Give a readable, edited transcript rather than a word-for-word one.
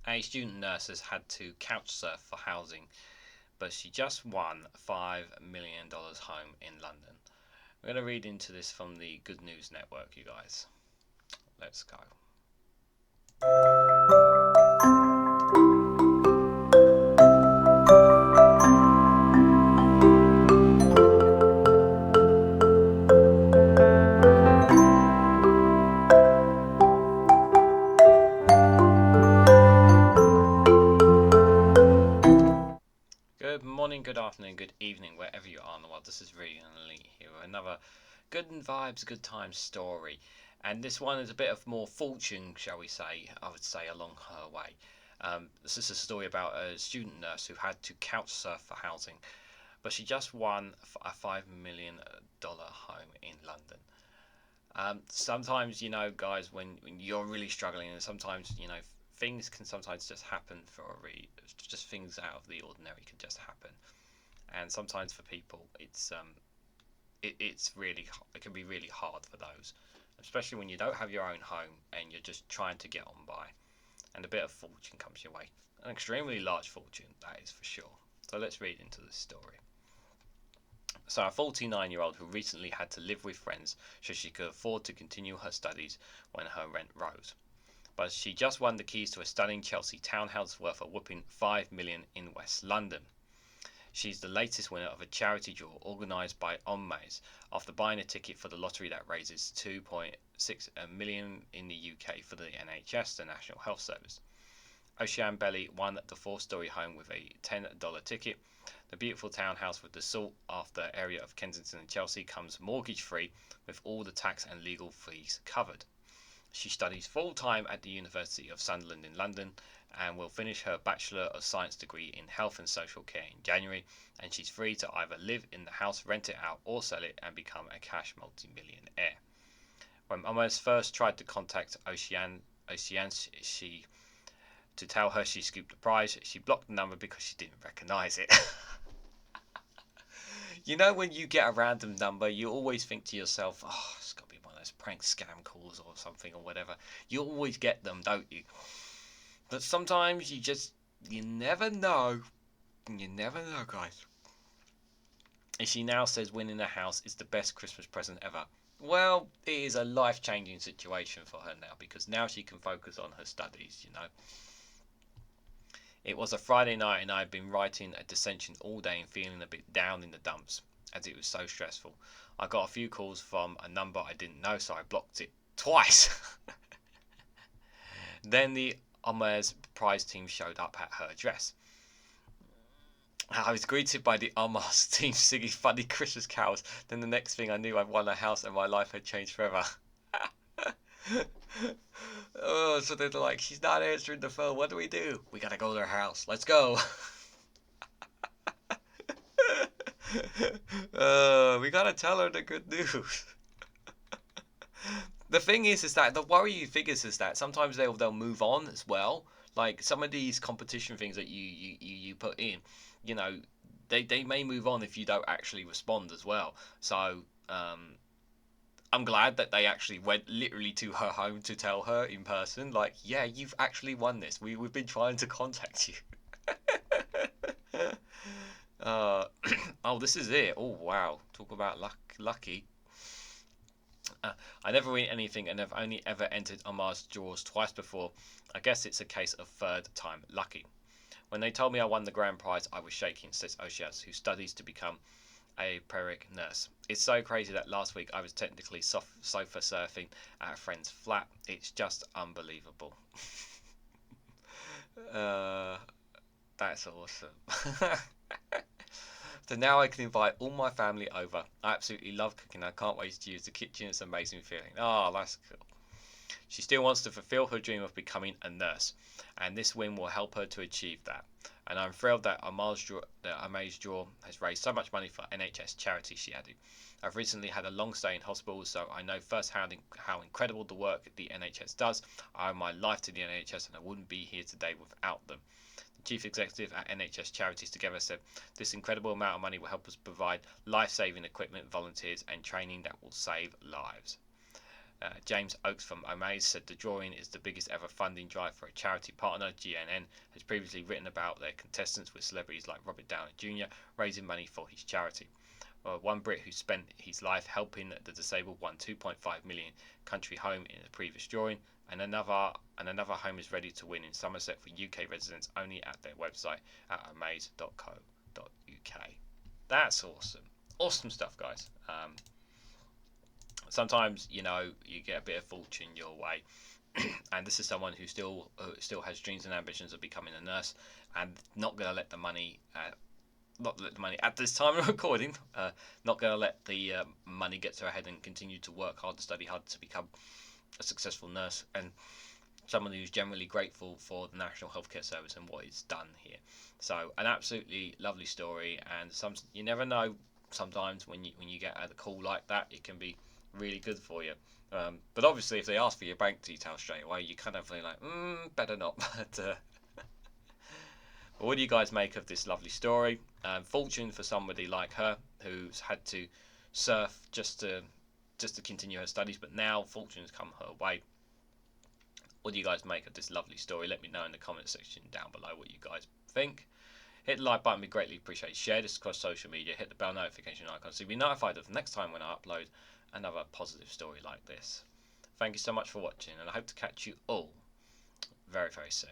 A student nurse has had to couch surf for housing, but she just won $5 million home in London. We're going to read into this from the Good News Network, you guys. Let's go. Good morning, good afternoon, good evening, wherever you are in the world. This is REGANELITE here with another good vibes, good times story. And this one is a bit of more fortune, shall we say, I would say, along her way. This is a story about a student nurse who had to couch surf for housing, but she just won a $5 million home in London. Sometimes, guys, when you're really struggling, and sometimes, things can sometimes just happen just things out of the ordinary can just happen. And sometimes for people, it can be really hard for those, especially when you don't have your own home and you're just trying to get on by, and a bit of fortune comes your way, an extremely large fortune, that is for sure. So let's read into this story. So, a 49-year-old who recently had to live with friends so she could afford to continue her studies when her rent rose. But she just won the keys to a stunning Chelsea townhouse worth a whopping $5 million in West London. She's the latest winner of a charity draw organised by Omaze after buying a ticket for the lottery that raises 2.6 million in the UK for the NHS, the National Health Service. Oceanne Belle won the four-storey home with a $10 ticket. The beautiful townhouse with the sought-after area of Kensington and Chelsea comes mortgage-free with all the tax and legal fees covered. She studies full-time at the University of Sunderland in London and will finish her Bachelor of Science degree in Health and Social Care in January, and she's free to either live in the house, rent it out, or sell it and become a cash multi-millionaire. When Omaze first tried to contact Oceanne to tell her she scooped the prize, she blocked the number because she didn't recognise it. When you get a random number, you always think to yourself, oh, it's got to be one of those prank scam calls or something or whatever. You always get them, don't you? But sometimes you never know. You never know, guys. And she now says winning a house is the best Christmas present ever. Well, it is a life-changing situation for her now, because now she can focus on her studies. It was a Friday night and I had been writing a dissension all day and feeling a bit down in the dumps, as it was so stressful. I got a few calls from a number I didn't know, so I blocked it twice. Then the Omaze prize team showed up at her address. I was greeted by the Omaze team singing funny Christmas carols. Then the next thing I knew, I'd won a house and my life had changed forever. Oh, so they're like, she's not answering the phone. What do? We gotta go to her house. Let's go. We gotta tell her the good news. The thing is that the worrying thing is that sometimes they'll move on as well. Like some of these competition things that you put in, you know, they may move on if you don't actually respond as well. So I'm glad that they actually went literally to her home to tell her in person, like, yeah, you've actually won this. We've been trying to contact you. uh, oh, this is it. Oh wow, talk about lucky. I never win anything and have only ever entered Omar's draws twice before. I guess it's a case of third time lucky. When they told me I won the grand prize, I was shaking, says Oceanne, who studies to become a peric nurse. It's so crazy that last week I was technically sofa surfing at a friend's flat. It's just unbelievable. uh, that's awesome. So now I can invite all my family over. I absolutely love cooking. I can't wait to use the kitchen. It's an amazing feeling. Oh, that's cool. She still wants to fulfill her dream of becoming a nurse, and this win will help her to achieve that. And I'm thrilled that Omaze Draw has raised so much money for NHS charity, she added. I've recently had a long stay in hospital, so I know firsthand how incredible the work the NHS does. I owe my life to the NHS and I wouldn't be here today without them. The chief executive at NHS Charities Together said, this incredible amount of money will help us provide life-saving equipment, volunteers and training that will save lives. James Oakes from Omaze said the drawing is the biggest ever funding drive for a charity partner. GNN has previously written about their contestants, with celebrities like Robert Downey Jr. raising money for his charity. One Brit who spent his life helping the disabled won 2.5 million country home in a previous drawing, and another home is ready to win in Somerset for UK residents only at their website at omaze.co.uk. That's awesome. Awesome stuff, guys. Sometimes, you get a bit of fortune your way, and this is someone who still has dreams and ambitions of becoming a nurse, and not going to let the money at this time of recording, not going to let the money get to her head, and continue to work hard, to study hard, to become a successful nurse, and someone who's generally grateful for the National Healthcare Service and what it's done here. So an absolutely lovely story, and you never know. Sometimes when you get a call like that, it can be really good for you. But obviously, if they ask for your bank details straight away, you kind of feel like, better not. But what do you guys make of this lovely story? Fortune for somebody like her, who's had to surf just to continue her studies, but now fortune's come her way. What do you guys make of this lovely story? Let me know in the comment section down below what you guys think. Hit the like button, we greatly appreciate. Share this across social media. Hit the bell notification icon so you'll be notified of the next time when I upload another positive story like this. Thank you so much for watching, and I hope to catch you all very, very soon.